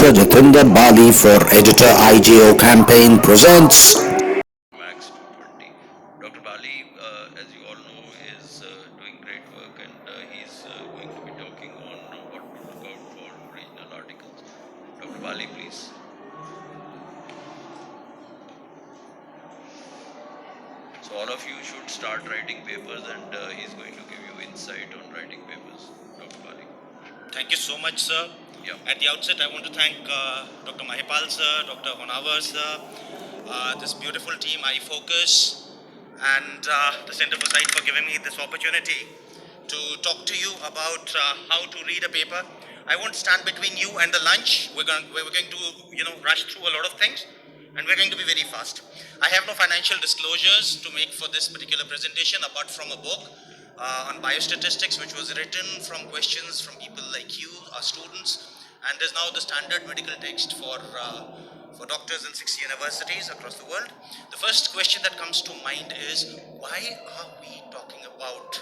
Dr. Jatinder Bali for Editor IGO Campaign presents Max 220. Dr. Bali, as you all know, is doing great work, and he's going to be talking on what to look out for original articles. Dr. Bali, please. So, all of you should start writing papers, and he's going to give you insight on writing papers. Dr. Bali. Thank you so much, sir. Yeah. At the outset, I want to thank Dr. Mahipal, sir, Dr. Honavar, sir, this beautiful team, iFocus, and the Center for Sight for giving me this opportunity to talk to you about how to read a paper. I won't stand between you and the lunch. We're going to, rush through a lot of things, and we're going to be very fast. I have no financial disclosures to make for this particular presentation apart from a book on biostatistics, which was written from questions from people like you, our students, and is now the standard medical text for doctors in 6 universities across the world. The first question that comes to mind is, why are we talking about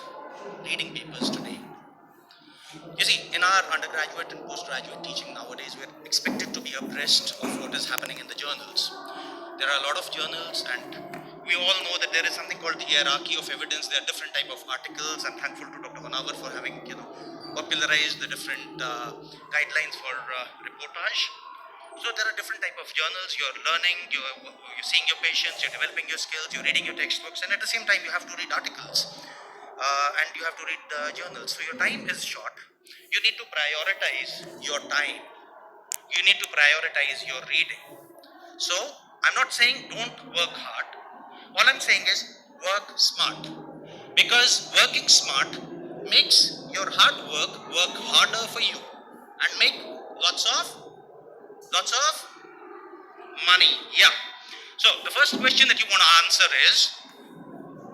reading papers today? You see, in our undergraduate and postgraduate teaching nowadays, we're expected to be abreast of what is happening in the journals. There are a lot of journals, and we all know that there is something called the hierarchy of evidence. There are different type of articles. I'm thankful to Dr. Honavar for having popularized the different guidelines for reportage. So there are different type of journals. You're learning, you're seeing your patients, you're developing your skills, you're reading your textbooks, and at the same time you have to read articles and you have to read journals. So your time is short. You need to prioritize your time. You need to prioritize your reading. So I'm not saying don't work hard. All I'm saying is work smart. Because working smart makes your hard work harder for you and make lots of money. Yeah. So the first question that you want to answer is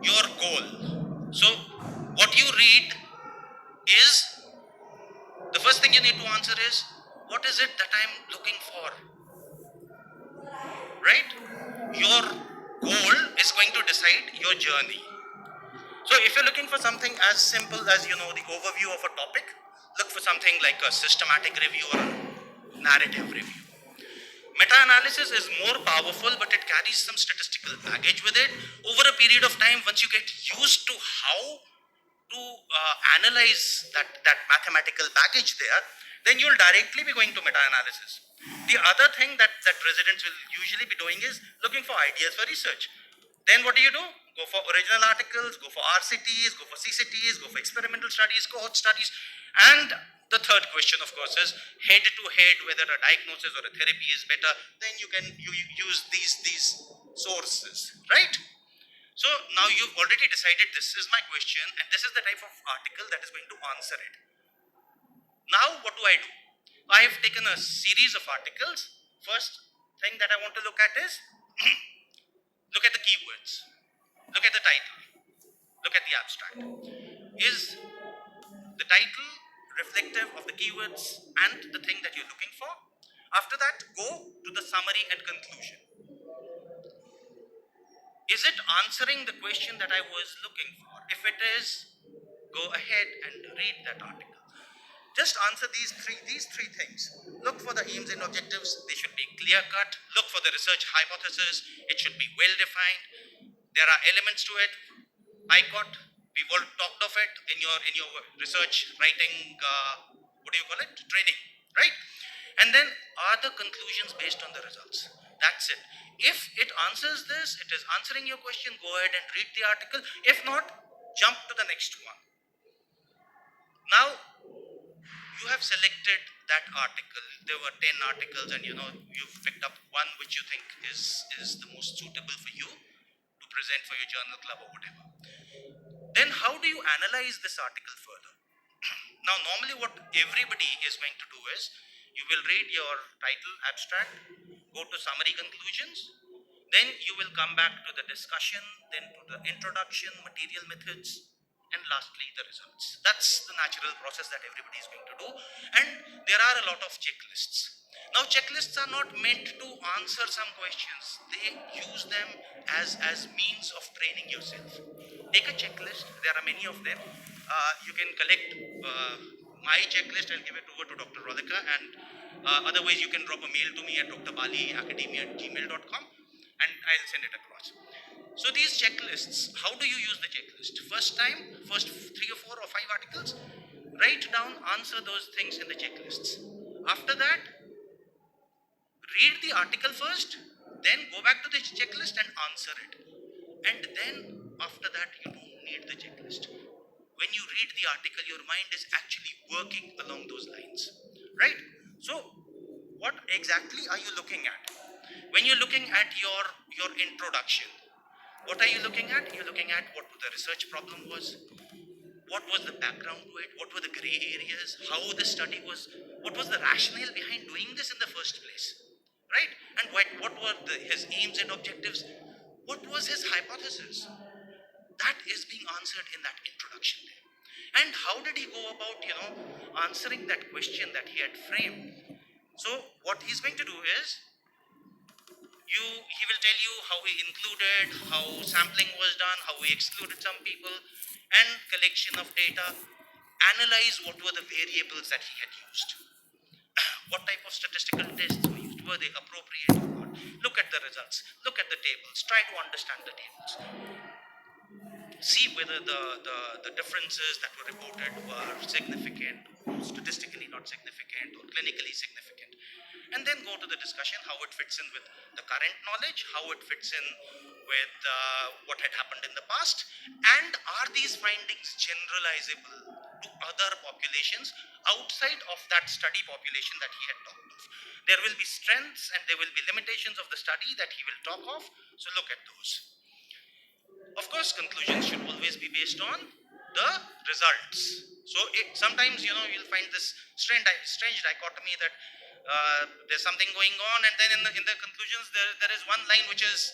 your goal. So what you read is the first thing you need to answer is, what is it that I'm looking for? Right? Your goal is going to decide your journey. So if you're looking for something as simple as the overview of a topic, look for something like a systematic review or a narrative review. Meta-analysis is more powerful, but it carries some statistical baggage with it. Over a period of time, once you get used to how to analyze that mathematical baggage there, then you'll directly be going to meta-analysis. The other thing that residents will usually be doing is looking for ideas for research. Then what do? Go for original articles, go for RCTs, go for CCTs, go for experimental studies, cohort studies. And the third question, of course, is head to head, whether a diagnosis or a therapy is better. Then you use these sources, right? So now you've already decided this is my question and this is the type of article that is going to answer it. Now what do? I have taken a series of articles. First thing that I want to look at is look at the keywords, look at the title, look at the abstract. Is the title reflective of the keywords and the thing that you're looking for? After that, go to the summary and conclusion. Is it answering the question that I was looking for? If it is, go ahead and read that article. Just answer these three things. Look for the aims and objectives. They should be clear cut. Look for the research hypothesis. It should be well defined. There are elements to it. ICOT, we've all talked of it in your research writing, what do you call it? Training, right? And then are the conclusions based on the results? That's it. If it answers this, it is answering your question, go ahead and read the article. If not, jump to the next one. Now, you have selected that article. There were 10 articles, and you've picked up one which you think is the most suitable for you to present for your journal club or whatever. Then how do you analyze this article further? Now, normally what everybody is going to do is, you will read your title, abstract, go to summary, conclusions, then you will come back to the discussion, then to the introduction, material, methods, and lastly the results. That's the natural process that everybody is going to do, and there are a lot of checklists. Now, checklists are not meant to answer some questions. They use them as means of training yourself. Take a checklist. There are many of them. You can collect my checklist. I'll give it over to Dr. Rodhika, and Otherwise, you can drop a mail to me at drbaliacademia@gmail.com and I'll send it across. So these checklists, how do you use the checklist? First time, first 3 or 4 or 5 articles, write down, answer those things in the checklists. After that, read the article first, then go back to the checklist and answer it. And then after that, you don't need the checklist. When you read the article, your mind is actually working along those lines, right? So what exactly are you looking at? When you're looking at your introduction, what are you looking at? You're looking at what the research problem was, what was the background to it, what were the gray areas, how the study was, what was the rationale behind doing this in the first place, right? And what were his aims and objectives, what was his hypothesis. That is being answered in that introduction there. And how did he go about, answering that question that he had framed? So what he's going to do is, he will tell you how he included, how sampling was done, how he excluded some people, and collection of data, analyze what were the variables that he had used, what type of statistical tests were used, were they appropriate or not, look at the results, look at the tables, try to understand the tables, see whether the differences that were reported were significant, statistically not significant, or clinically significant. And then go to the discussion, how it fits in with the current knowledge, how it fits in with what had happened in the past, and are these findings generalizable to other populations outside of that study population that he had talked of. There will be strengths and there will be limitations of the study that he will talk of, so look at those. Of course, conclusions should always be based on the results. So sometimes, you'll find this strange dichotomy that there's something going on, and then in the conclusions there is one line which is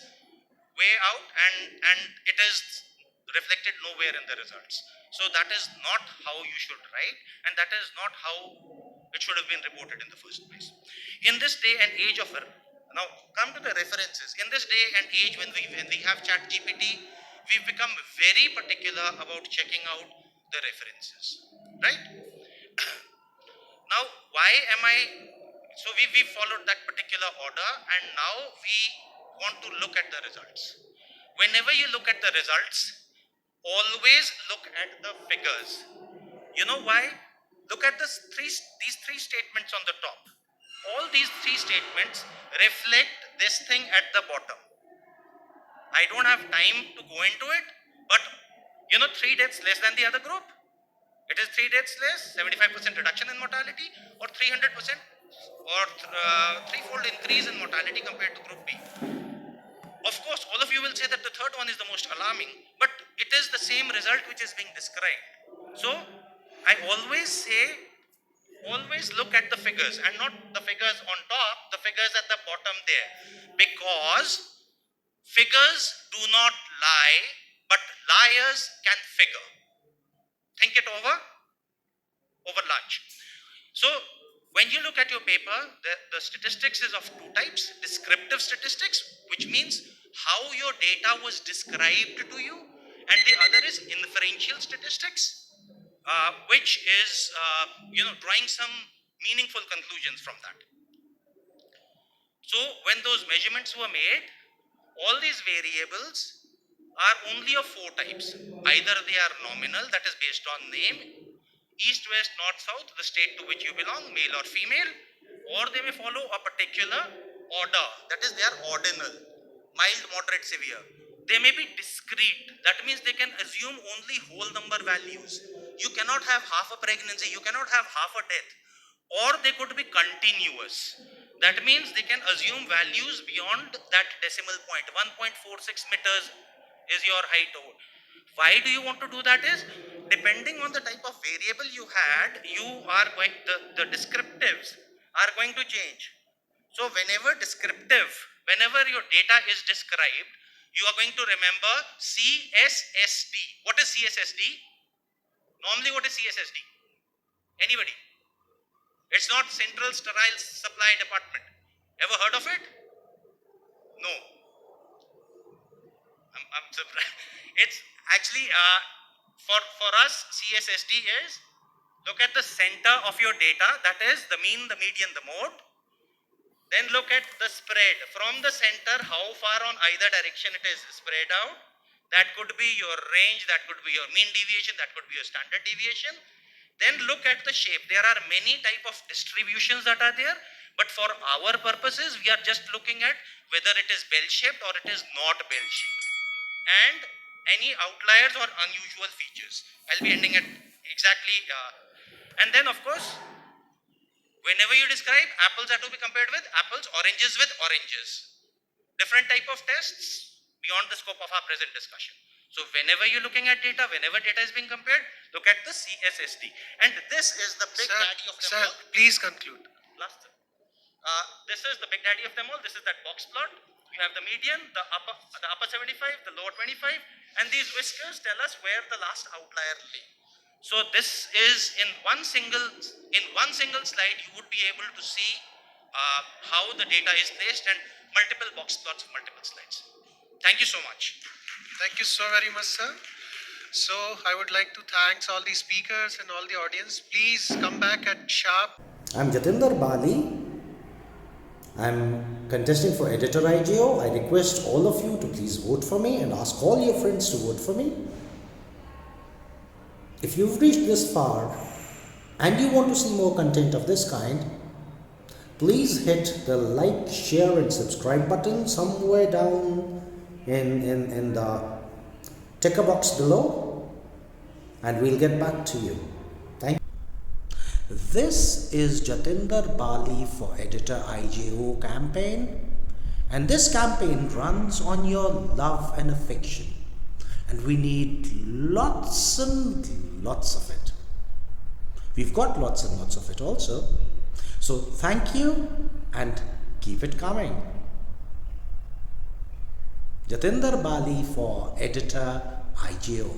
way out, and it is reflected nowhere in the results. So that is not how you should write, and that is not how it should have been reported in the first place. In this day and age of now come to the references. In this day and age, when we have chat GPT, we've become very particular about checking out the references, right? Now, why am I, so we followed that particular order, and now we want to look at the results. Whenever you look at the results, always look at the figures. You know why? Look at these three statements on the top. All these three statements reflect this thing at the bottom. I don't have time to go into it, but 3 deaths less than the other group. It is 3 deaths less, 75% reduction in mortality, or 300% or threefold increase in mortality compared to group B. Of course, all of you will say that the third one is the most alarming, but it is the same result which is being described. So I always say, always look at the figures and not the figures on top, the figures at the bottom there, because figures do not lie, but liars can figure. Think it over lunch. So when you look at your paper, the statistics is of two types: descriptive statistics, which means how your data was described to you, and the other is inferential statistics, which is drawing some meaningful conclusions from that. So when those measurements were made, all these variables are only of 4 types. Either they are nominal, that is based on name, east, west, north, south, the state to which you belong, male or female, or they may follow a particular order, that is they are ordinal, mild, moderate, severe. They may be discrete, that means they can assume only whole number values. You cannot have half a pregnancy, you cannot have half a death. Or they could be continuous, that means they can assume values beyond that decimal point. 1.46 meters is your height. Why do you want to do that is, depending on the type of variable you had, you are going, the descriptives are going to change. So whenever your data is described, you are going to remember CSSD. What is CSSD? Normally, what is CSSD? Anybody? It's not Central Sterile Supply Department. Ever heard of it? No. I'm surprised. It's actually, for us, CSSD is Look at the center of your data, that is the mean, the median, the mode. Then look at the spread from the center, how far on either direction it is spread out. That could be your range, that could be your mean deviation, that could be your standard deviation. Then look at the shape. There are many type of distributions that are there, but for our purposes, we are just looking at whether it is bell-shaped or it is not bell-shaped, and any outliers or unusual features. I'll be ending at exactly, and then of course, whenever you describe apples are to be compared with apples, oranges with oranges. Different type of tests beyond the scope of our present discussion. So whenever you're looking at data, whenever data is being compared, look at the CSSD. And this is the big daddy of them all. Sir, please conclude. Last. This is the big daddy of them all. This is that box plot. You have the median, the upper 75, the lower 25, and these whiskers tell us where the last outlier lay. So this is in one single slide, you would be able to see how the data is placed, and multiple box plots of multiple slides. Thank you so much. Thank you so very much, sir. So I would like to thank all the speakers and all the audience. Please come back at sharp. I'm Jatinder Bali. I'm contesting for Editor IGO. I request all of you to please vote for me and ask all your friends to vote for me. If you've reached this far and you want to see more content of this kind, please hit the like, share and subscribe button somewhere down in the ticker box below, and we'll get back to you. Thank you. This is Jatinder Bali for Editor IGO campaign, and this campaign runs on your love and affection, and we need lots and lots of it. We've got lots and lots of it also. So thank you and keep it coming. Jatinder Bali for Editor IGO.